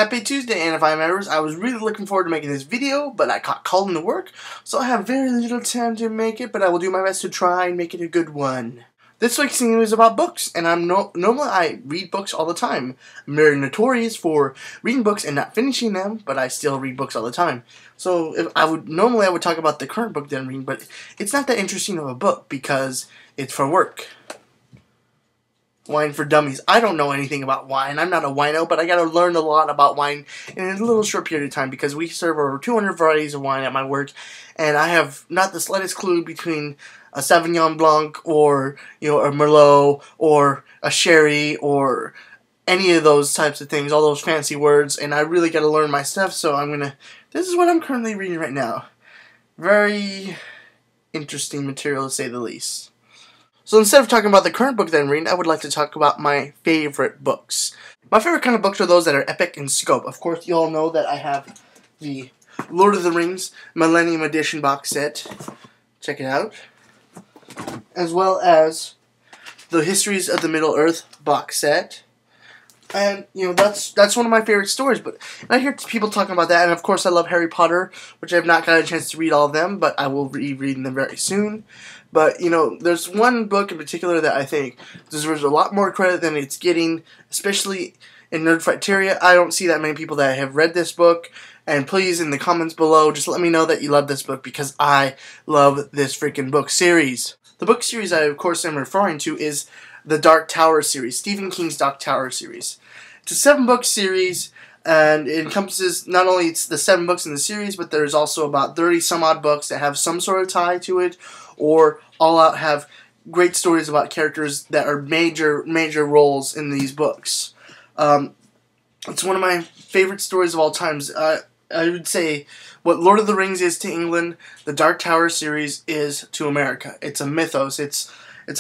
Happy Tuesday, NFI members. I was really looking forward to making this video, but I got called into work, so I have very little time to make it, but I will do my best to try and make it a good one. This week's thing is about books, and normally I read books all the time. I'm very notorious for reading books and not finishing them, but I still read books all the time. So if I would talk about the current book that I'm reading, but it's not that interesting of a book because it's for work. Wine for Dummies. I don't know anything about wine. I'm not a wino, but I got to learn a lot about wine in a little short period of time because we serve over 200 varieties of wine at my work, and I have not the slightest clue between a Sauvignon Blanc or a Merlot or a Sherry or any of those types of things, all those fancy words, and I really got to learn my stuff. So this is what I'm currently reading right now. Very interesting material, to say the least. So instead of talking about the current book that I'm reading, I would like to talk about my favorite books. My favorite kind of books are those that are epic in scope. Of course, you all know that I have the Lord of the Rings Millennium Edition box set. Check it out. As well as the Histories of the Middle-earth box set. And, that's one of my favorite stories. But I hear people talking about that. And, of course, I love Harry Potter, which I have not got a chance to read all of them, but I will be reading them very soon. But, there's one book in particular that I think deserves a lot more credit than it's getting, especially in Nerdfighteria. I don't see that many people that have read this book. And please, in the comments below, just let me know that you love this book because I love this freaking book series. The book series I, of course, am referring to is the Dark Tower series, Stephen King's Dark Tower series. It's a 7-book series, and it encompasses not only the 7 books in the series, but there's also about 30 some odd books that have some sort of tie to it, or all out have great stories about characters that are major roles in these books. It's one of my favorite stories of all times. I would say what Lord of the Rings is to England, the Dark Tower series is to America. It's a mythos. It's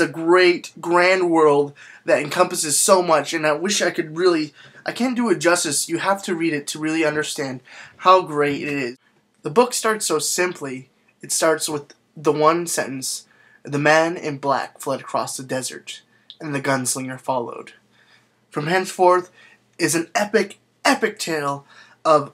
a great, grand world that encompasses so much, and I wish I could I can't do it justice. You have to read it to really understand how great it is. The book starts so simply. It starts with the one sentence: the man in black fled across the desert, and the gunslinger followed. From henceforth is an epic tale of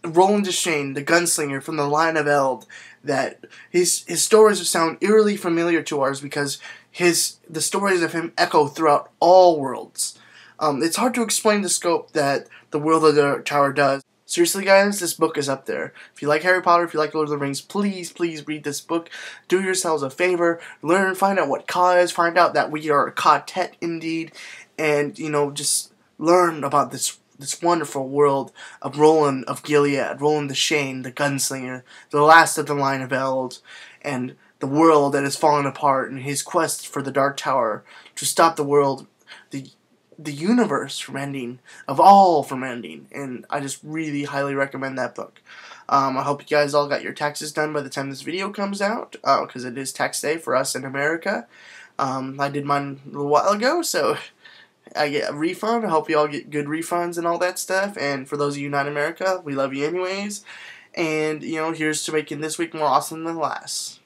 Roland of Gilead, the gunslinger from the line of Eld, that his stories sound eerily familiar to ours because the stories of him echo throughout all worlds. It's hard to explain the scope that the World of the Dark Tower does. Seriously, guys, this book is up there. If you like Harry Potter, if you like Lord of the Rings, please read this book. Do yourselves a favor. Learn, find out what Ka is. Find out that we are a Ka-tet indeed. And, just learn about this wonderful world of Roland of Gilead, Roland the Shane, the gunslinger, the last of the line of Eld, and the world that has fallen apart, and his quest for the Dark Tower to stop the world, the universe from ending, from ending, and I just really highly recommend that book. I hope you guys all got your taxes done by the time this video comes out, because it is tax day for us in America. I did mine a little while ago, so I get a refund. I hope you all get good refunds and all that stuff. And for those of you not in America, we love you anyways. And, here's to making this week more awesome than last.